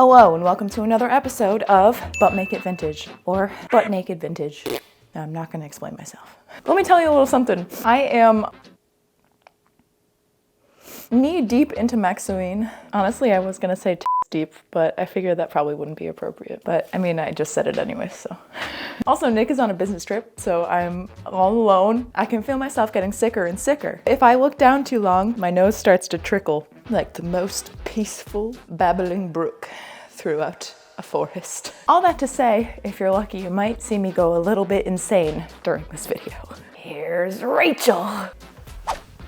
Hello and welcome to another episode of Butt Make It Vintage, or Butt Naked Vintage. No, I'm not going to explain myself. Let me tell you a little something. I am knee deep into Maksy. Honestly, I was going to say deep, but I figured that probably wouldn't be appropriate. But I mean, I just said it anyway, so. Also, Nick is on a business trip, so I'm all alone. I can feel myself getting sicker and sicker. If I look down too long, my nose starts to trickle like the most peaceful, babbling brook throughout a forest. All that to say, if you're lucky, you might see me go a little bit insane during this video. Here's Rachel.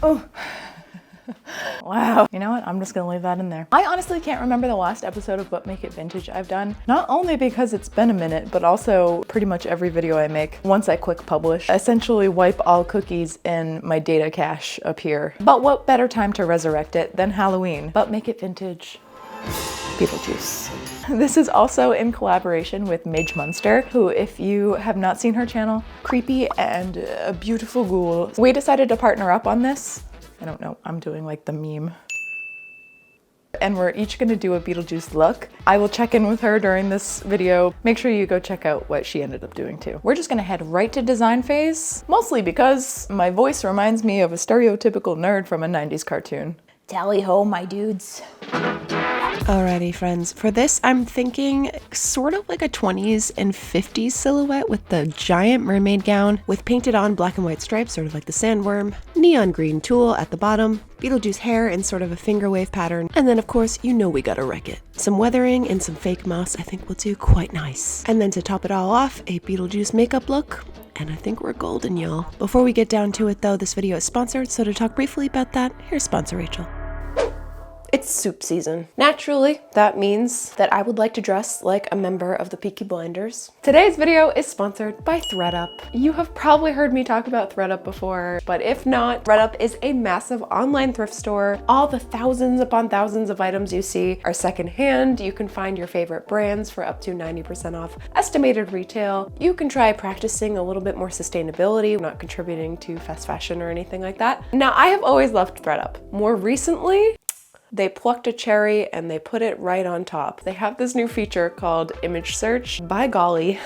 Oh. Wow. You know what? I'm just gonna leave that in there. I honestly can't remember the last episode of Butt Make It Vintage I've done. Not only because it's been a minute, but also pretty much every video I make, once I click publish, I essentially wipe all cookies in my data cache up here. But what better time to resurrect it than Halloween? Butt Make It Vintage Beetlejuice. This is also in collaboration with Midge Munster, who, if you have not seen her channel, creepy and a beautiful ghoul. We decided to partner up on this. I don't know, I'm doing like the meme. And we're each gonna do a Beetlejuice look. I will check in with her during this video. Make sure you go check out what she ended up doing too. We're just gonna head right to design phase, mostly because my voice reminds me of a stereotypical nerd from a 90s cartoon. Tally ho, my dudes. Alrighty friends, for this I'm thinking sort of like a 20s and 50s silhouette with the giant mermaid gown with painted on black and white stripes, sort of like the sandworm, neon green tulle at the bottom, Beetlejuice hair in sort of a finger wave pattern, and then of course you know we gotta wreck it. Some weathering and some fake moss I think will do quite nice. And then to top it all off, a Beetlejuice makeup look. And I think we're golden, y'all. Before we get down to it though, this video is sponsored, so to talk briefly about that, here's sponsor Rachel. It's soup season. Naturally, that means that I would like to dress like a member of the Peaky Blinders. Today's video is sponsored by ThredUp. You have probably heard me talk about ThredUp before, but if not, ThredUp is a massive online thrift store. All the thousands upon thousands of items you see are secondhand. You can find your favorite brands for up to 90% off estimated retail. You can try practicing a little bit more sustainability, not contributing to fast fashion or anything like that. Now, I have always loved ThredUp. More recently, they plucked a cherry and they put it right on top. They have this new feature called image search. By golly,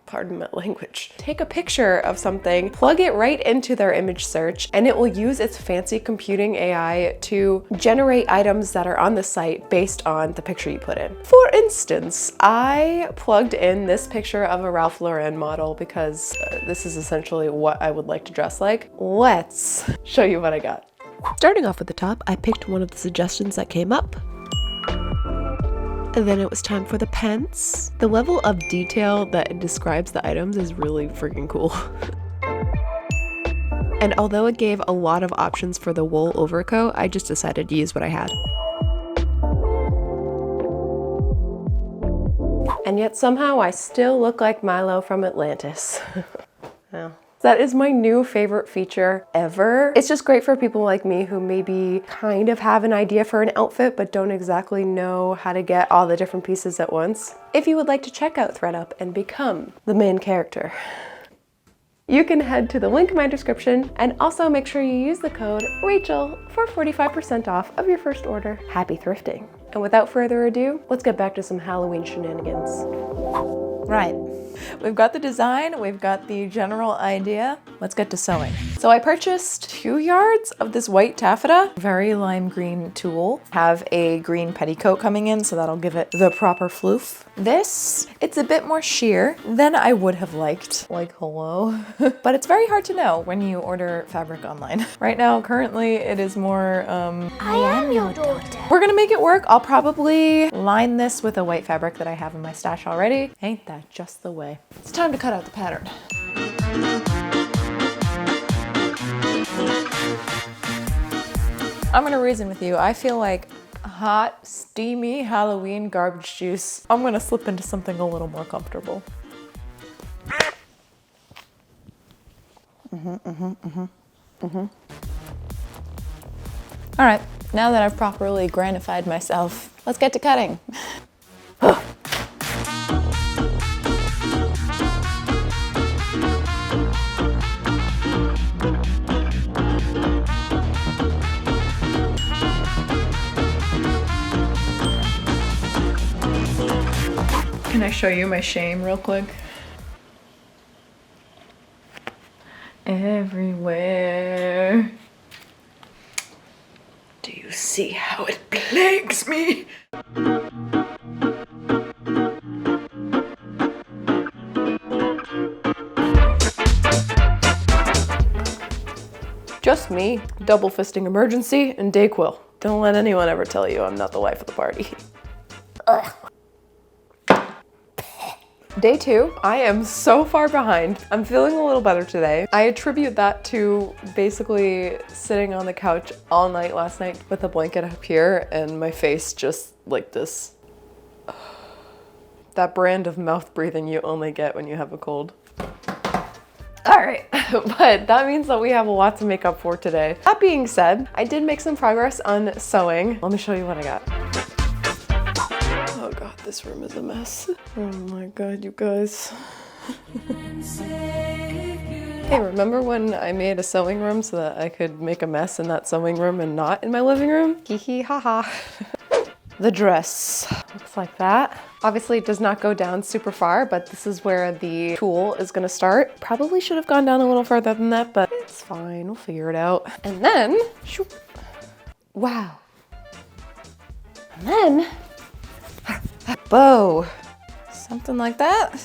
pardon my language. Take a picture of something, plug it right into their image search, and it will use its fancy computing AI to generate items that are on the site based on the picture you put in. For instance, I plugged in this picture of a Ralph Lauren model because this is essentially what I would like to dress like. Let's show you what I got. Starting off with the top, I picked one of the suggestions that came up. And then it was time for the pants. The level of detail that describes the items is really freaking cool. And although it gave a lot of options for the wool overcoat, I just decided to use what I had. And yet somehow I still look like Milo from Atlantis. Well. That is my new favorite feature ever. It's just great for people like me who maybe kind of have an idea for an outfit but don't exactly know how to get all the different pieces at once. If you would like to check out ThredUp and become the main character, you can head to the link in my description, and also make sure you use the code Rachel for 45% off of your first order. Happy thrifting. And without further ado, let's get back to some Halloween shenanigans. Right. We've got the design, we've got the general idea. Let's get to sewing. So I purchased 2 yards of this white taffeta, very lime green tulle. Have a green petticoat coming in, so that'll give it the proper floof. This, it's a bit more sheer than I would have liked. Like, hello? But it's very hard to know when you order fabric online. Right now, currently, it is more, I am your daughter. We're gonna make it work. I'll probably line this with a white fabric that I have in my stash already. Ain't that just the way? It's time to cut out the pattern. I'm gonna reason with you. I feel like hot, steamy Halloween garbage juice. I'm gonna slip into something a little more comfortable. All right, now that I've properly grandified myself, let's get to cutting. Can I show you my shame real quick? Everywhere. Do you see how it plagues me? Just me, double fisting emergency, and Dayquil. Don't let anyone ever tell you I'm not the life of the party. Ugh. Day 2, I am so far behind. I'm feeling a little better today. I attribute that to basically sitting on the couch all night last night with a blanket up here and my face just like this. That brand of mouth breathing you only get when you have a cold. All right, but that means that we have a lot to make up for today. That being said, I did make some progress on sewing. Let me show you what I got. Oh God, this room is a mess. Oh my God, you guys. Hey, remember when I made a sewing room so that I could make a mess in that sewing room and not in my living room? Hee hee ha ha. The dress looks like that. Obviously it does not go down super far, but this is where the tulle is gonna start. Probably should have gone down a little further than that, but it's fine, we'll figure it out. And then, shoop, wow. And then, bow. Something like that,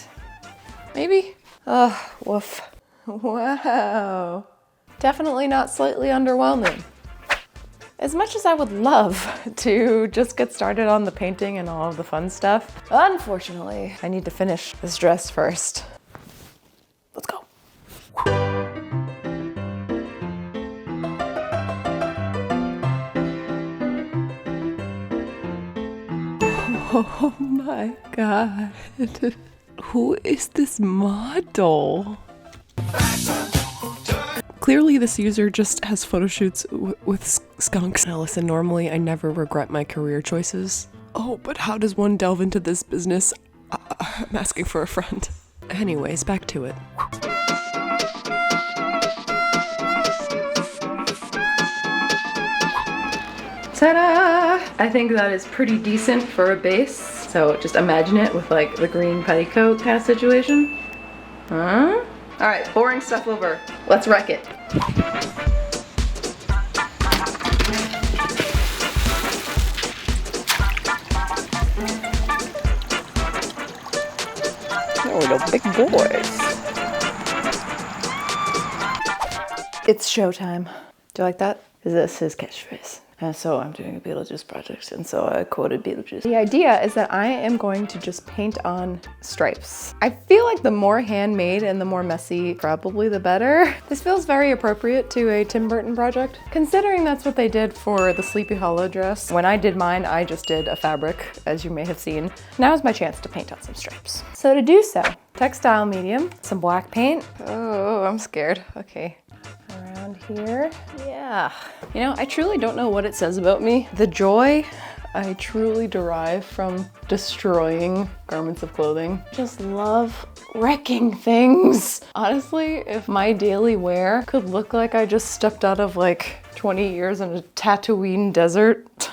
maybe? Oh, woof. Wow. Definitely not slightly underwhelming. As much as I would love to just get started on the painting and all of the fun stuff, unfortunately, I need to finish this dress first. Let's go. Oh my God. Who is this model? Clearly this user just has photo shoots with skunks. Now listen, normally I never regret my career choices. Oh, but how does one delve into this business? I'm asking for a friend. Anyways, back to it. Ta-da! I think that is pretty decent for a base. So just imagine it with like the green petticoat kind of situation. Huh? All right, boring stuff over. Let's wreck it. Oh, the big boys. It's showtime. Do you like that? Is this his catchphrase? And so I'm doing a Beetlejuice project, and so I quoted Beetlejuice. The idea is that I am going to just paint on stripes. I feel like the more handmade and the more messy, probably the better. This feels very appropriate to a Tim Burton project, considering that's what they did for the Sleepy Hollow dress. When I did mine, I just did a fabric, as you may have seen. Now is my chance to paint on some stripes. So to do so, textile medium, some black paint. Oh, I'm scared. Okay. Around here. Yeah. You know, I truly don't know what it says about me. The joy I truly derive from destroying garments of clothing. Just love wrecking things. Honestly, if my daily wear could look like I just stepped out of like 20 years in a Tatooine desert,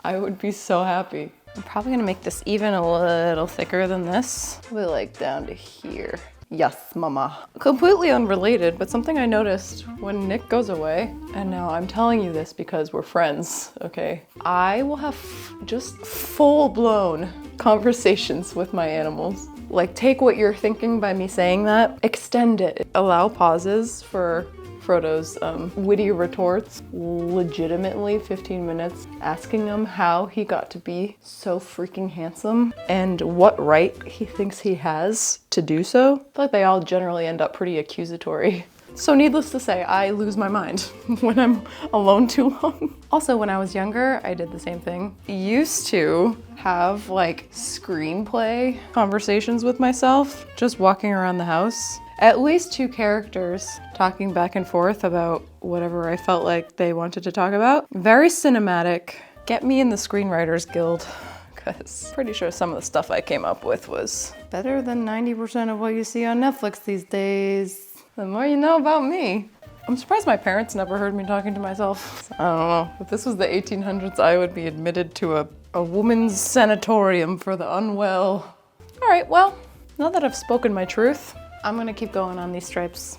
I would be so happy. I'm probably gonna make this even a little thicker than this. Probably like down to here. Yes, mama. Completely unrelated, but something I noticed when Nick goes away, and now I'm telling you this because we're friends, okay? I will have just full-blown conversations with my animals. Like, take what you're thinking by me saying that, extend it. Allow pauses for Frodo's witty retorts, legitimately 15 minutes, asking him how he got to be so freaking handsome and what right he thinks he has to do so. I feel like they all generally end up pretty accusatory. So needless to say, I lose my mind when I'm alone too long. Also, when I was younger, I did the same thing. Used to have like screenplay conversations with myself, just walking around the house. At least 2 characters talking back and forth about whatever I felt like they wanted to talk about. Very cinematic. Get me in the Screenwriters Guild, because pretty sure some of the stuff I came up with was better than 90% of what you see on Netflix these days. The more you know about me. I'm surprised my parents never heard me talking to myself. I don't know. If this was the 1800s, I would be admitted to a woman's sanatorium for the unwell. All right, well, now that I've spoken my truth, I'm gonna keep going on these stripes.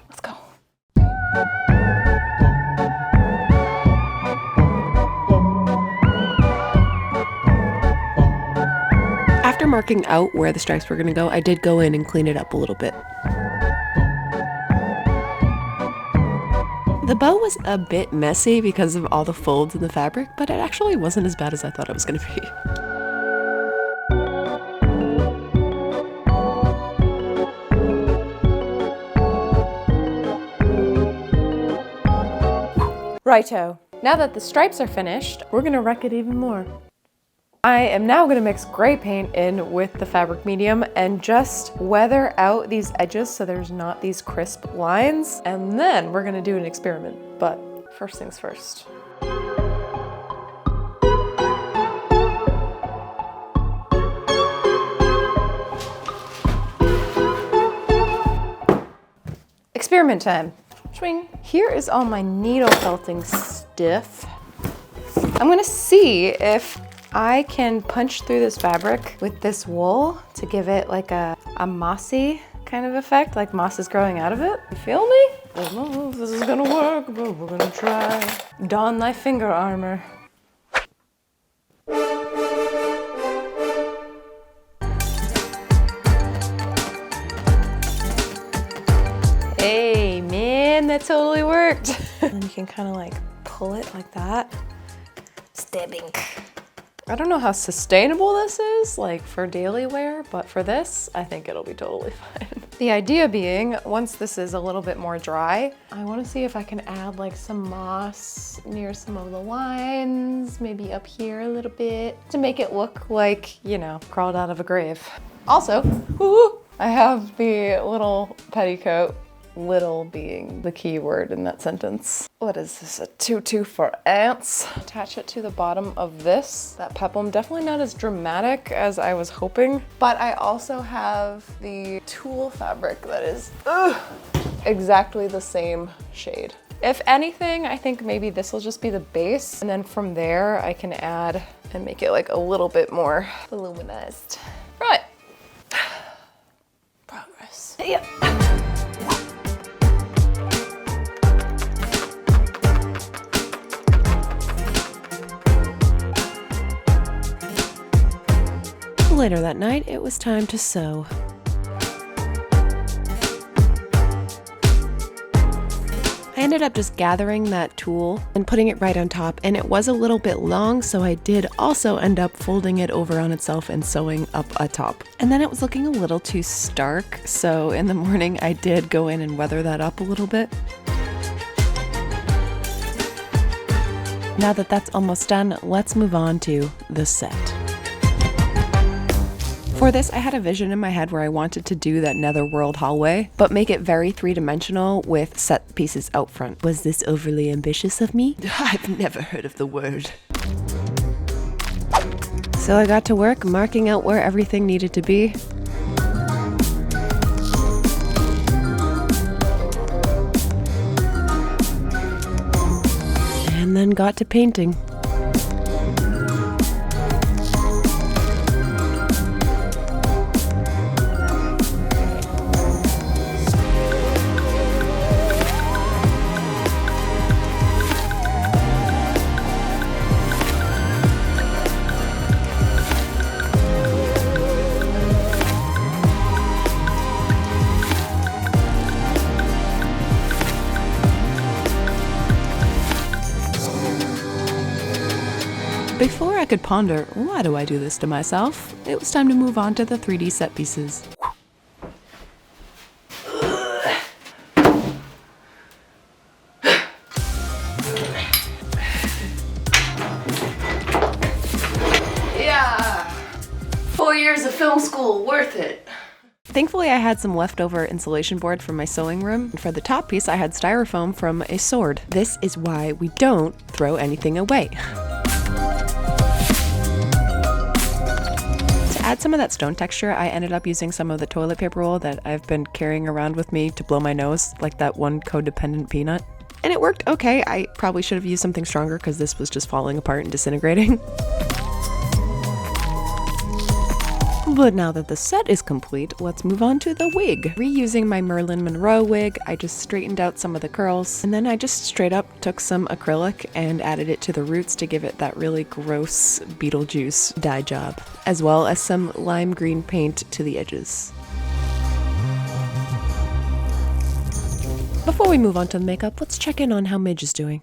Let's go. After marking out where the stripes were gonna go, I did go in and clean it up a little bit. The bow was a bit messy because of all the folds in the fabric, but it actually wasn't as bad as I thought it was gonna be. Righto. Now that the stripes are finished, we're gonna wreck it even more. I am now gonna mix gray paint in with the fabric medium and just weather out these edges so there's not these crisp lines. And then we're gonna do an experiment. But first things first. Experiment time. Swing. Here is all my needle felting stuff. I'm gonna see if I can punch through this fabric with this wool to give it like a mossy kind of effect, like moss is growing out of it. You feel me? I don't know if this is gonna work, but we're gonna try. Don thy finger armor. Hey, man, that totally worked. And you can kind of like pull it like that. Stabbing. I don't know how sustainable this is, like for daily wear, but for this, I think it'll be totally fine. The idea being, once this is a little bit more dry, I want to see if I can add like some moss near some of the lines, maybe up here a little bit, to make it look like, you know, crawled out of a grave. Also, I have the little petticoat. Little being the key word in that sentence. What is this, a tutu for ants? Attach it to the bottom of this. That peplum, definitely not as dramatic as I was hoping, but I also have the tulle fabric that is exactly the same shade. If anything, I think maybe this will just be the base, and then from there I can add and make it like a little bit more voluminized. Right. Progress. Yeah. Later that night, it was time to sew. I ended up just gathering that tulle and putting it right on top, and it was a little bit long, so I did also end up folding it over on itself and sewing up atop. And then it was looking a little too stark, so in the morning I did go in and weather that up a little bit. Now that that's almost done, let's move on to the set. For this, I had a vision in my head where I wanted to do that netherworld hallway, but make it very three-dimensional with set pieces out front. Was this overly ambitious of me? I've never heard of the word. So I got to work marking out where everything needed to be. And then got to painting. Before I could ponder, why do I do this to myself? It was time to move on to the 3D set pieces. Yeah! 4 years of film school, worth it. Thankfully, I had some leftover insulation board from my sewing room. And for the top piece, I had styrofoam from a sword. This is why we don't throw anything away. To add some of that stone texture, I ended up using some of the toilet paper roll that I've been carrying around with me to blow my nose, like that one codependent peanut. And it worked okay. I probably should have used something stronger because this was just falling apart and disintegrating. But now that the set is complete, let's move on to the wig. Reusing my Marilyn Monroe wig, I just straightened out some of the curls, and then I just straight up took some acrylic and added it to the roots to give it that really gross Beetlejuice dye job, as well as some lime green paint to the edges. Before we move on to the makeup, let's check in on how Midge is doing.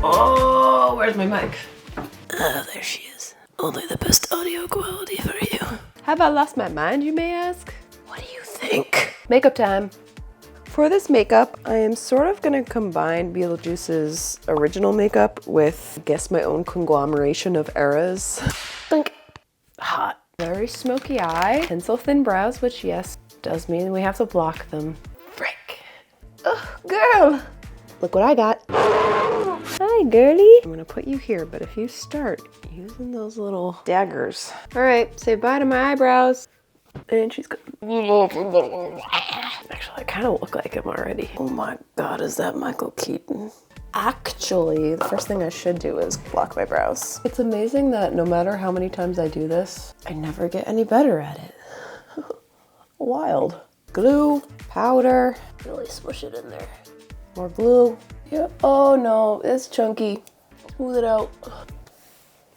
Oh, where's my mic? Oh, there she is. Only the best audio quality for you. Have I lost my mind, you may ask? What do you think? Makeup time. For this makeup, I am sort of gonna combine Beetlejuice's original makeup with, I guess, my own conglomeration of eras. Think. Hot. Very smoky eye. Pencil thin brows, which yes, does mean we have to block them. Frick. Oh, girl. Look what I got. Hi, girlie. I'm gonna put you here, but if you start using those little daggers. All right, say bye to my eyebrows. And she's good. Actually, I kind of look like him already. Oh my God, is that Michael Keaton? Actually, the first thing I should do is block my brows. It's amazing that no matter how many times I do this, I never get any better at it. Wild. Glue, powder, really smush it in there. More glue. Yeah. Oh no, it's chunky. Smooth it out.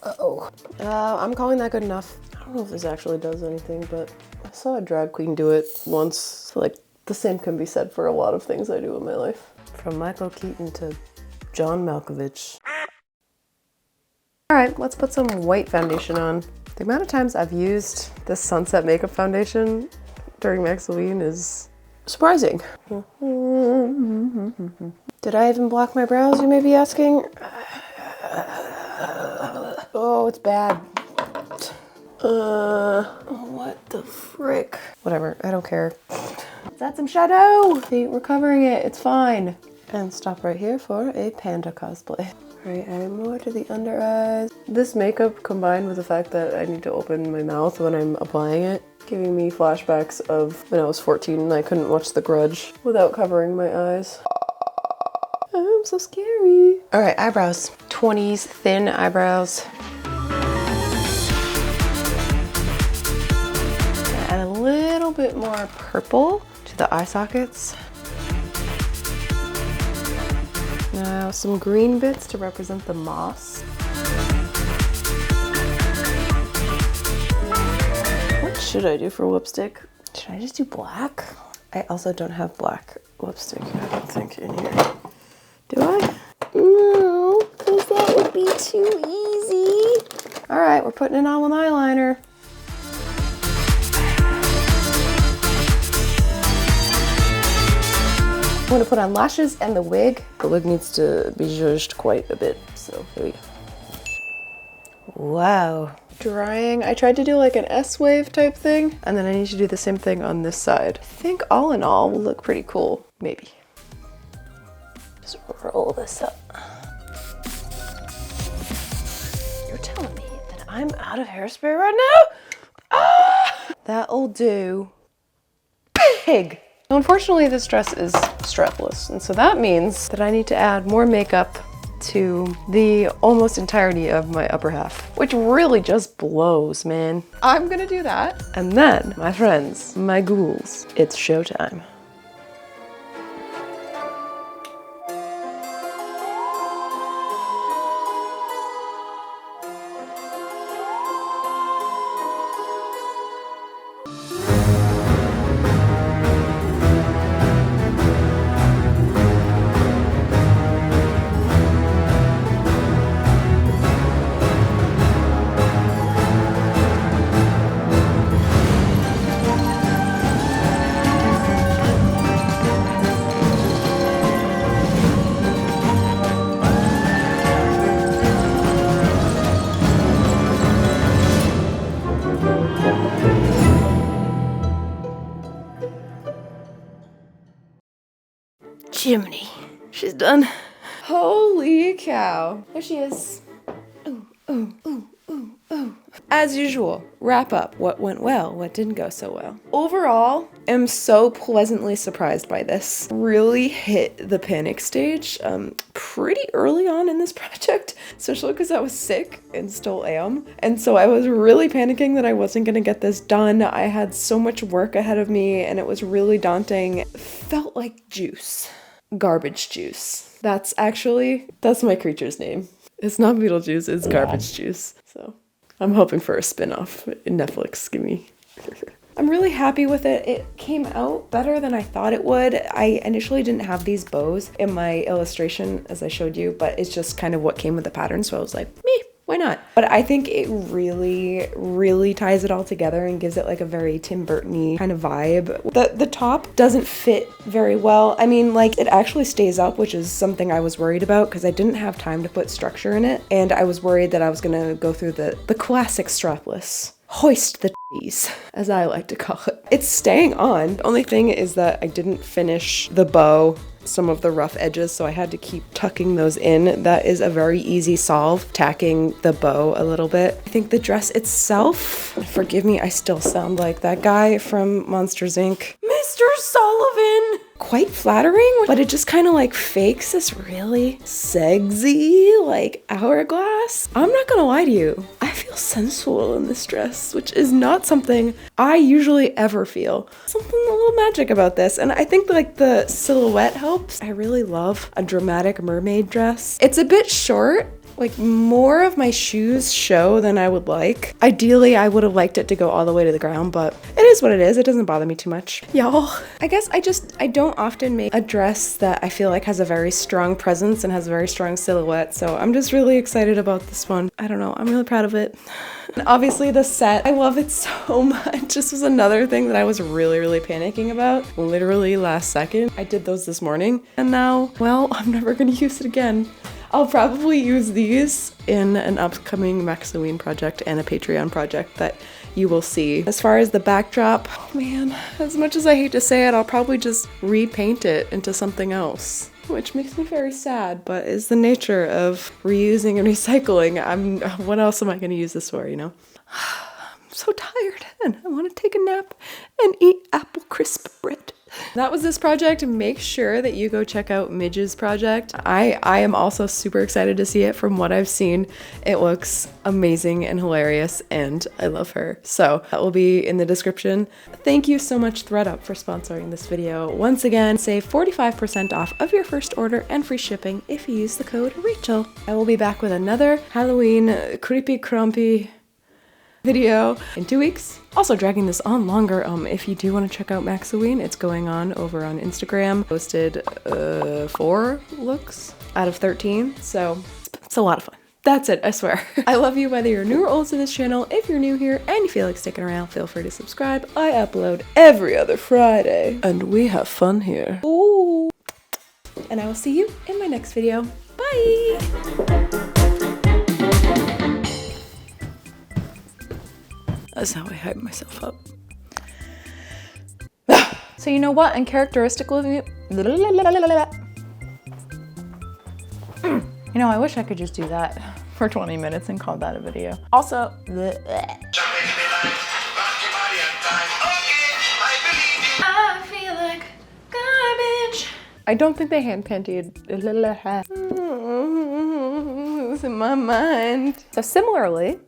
Uh-oh. I'm calling that good enough. I don't know if this actually does anything, but I saw a drag queen do it once. So like, the same can be said for a lot of things I do in my life. From Michael Keaton to John Malkovich. All right, let's put some white foundation on. The amount of times I've used this Sunset Makeup Foundation during Halloween is surprising. Did I even block my brows, you may be asking? Oh, it's bad. What the frick? Whatever, I don't care. Let's add some shadow. See, we're covering it, it's fine. And stop right here for a panda cosplay. All right, add more to the under eyes. This makeup combined with the fact that I need to open my mouth when I'm applying it, giving me flashbacks of when I was 14 and I couldn't watch The Grudge without covering my eyes. I'm so scary. All right, eyebrows. 20s thin eyebrows. Add a little bit more purple to the eye sockets. Now some green bits to represent the moss. What should I do for lipstick? Should I just do black? I also don't have black lipstick, I don't think, in here. Do I? No, because that would be too easy. All right, we're putting it on with eyeliner. I'm gonna put on lashes and the wig. The wig needs to be zhuzhed quite a bit, so here we go. Wow. Drying. I tried to do like an S-wave type thing, and then I need to do the same thing on this side. I think all in all will look pretty cool, maybe. Just roll this up. You're telling me that I'm out of hairspray right now? Ah! That'll do. Pig! Unfortunately, this dress is strapless, and so that means that I need to add more makeup to the almost entirety of my upper half, which really just blows, man. I'm gonna do that. And then, my friends, my ghouls, it's showtime. Jiminy. She's done. Holy cow. There she is. Ooh, ooh, ooh, ooh. As usual, wrap up what went well, what didn't go so well. Overall, I'm so pleasantly surprised by this. Really hit the panic stage pretty early on in this project, especially because I was sick and still am. And so I was really panicking that I wasn't gonna get this done. I had so much work ahead of me and it was really daunting. It felt like juice. Garbage juice. That's my creature's name. It's not Beetlejuice, it's Garbage Juice. So I'm hoping for a spin-off. Netflix, give me. I'm really happy with it. It came out better than I thought it would. I initially didn't have these bows in my illustration as I showed you, but it's just kind of what came with the pattern. So I was like, me, why not? But I think it really, really ties it all together and gives it like a very Tim Burton-y kind of vibe. The top doesn't fit very well. I mean, like it actually stays up, which is something I was worried about because I didn't have time to put structure in it. And I was worried that I was gonna go through the classic strapless. Hoist the titties, as I like to call it. It's staying on. The only thing is that I didn't finish the bow, some of the rough edges, so I had to keep tucking those in. That is a very easy solve, tacking the bow a little bit. I think the dress itself, forgive me, I still sound like that guy from Monsters, Inc. Mr. Sullivan! Quite flattering, but it just kind of like fakes this really sexy, like hourglass. I'm not gonna lie to you, I feel sensual in this dress, which is not something I usually ever feel. Something a little magic about this, and I think like the silhouette helps. I really love a dramatic mermaid dress. It's a bit short. Like more of my shoes show than I would like. Ideally, I would have liked it to go all the way to the ground, but it is what it is. It doesn't bother me too much. Y'all, I guess I don't often make a dress that I feel like has a very strong presence and has a very strong silhouette. So I'm just really excited about this one. I don't know, I'm really proud of it. And obviously the set, I love it so much. This was another thing that I was really, really panicking about. Literally last second. I did those this morning and now, well, I'm never gonna use it again. I'll probably use these in an upcoming Maksy project and a Patreon project that you will see. As far as the backdrop, oh man, as much as I hate to say it, I'll probably just repaint it into something else, which makes me very sad, but is the nature of reusing and recycling. What else am I gonna use this for, you know? I'm so tired and I wanna take a nap and eat apple crisp bread. That was this project. Make sure that you go check out Midge's project. I am also super excited to see it. From what I've seen, it looks amazing and hilarious and I love her. So that will be in the description. Thank you so much ThredUp for sponsoring this video. Once again, save 45% off of your first order and free shipping if you use the code Rachel. I will be back with another Halloween creepy crumpy video in 2 weeks. Also dragging this on longer. If you do want to check out Maksy, it's going on over on Instagram. Posted 4 looks out of 13, so it's a lot of fun. That's it, I swear. I love you whether you're new or old to this channel. If you're new here and you feel like sticking around, feel free to subscribe. I upload every other Friday and we have fun here. Ooh. And I will see you in my next video. Bye! That's how I hype myself up. So you know what? Uncharacteristic of you. You know, I wish I could just do that for 20 minutes and call that a video. Also, I feel like garbage. I don't think they hand painted. Who's in my mind? So similarly,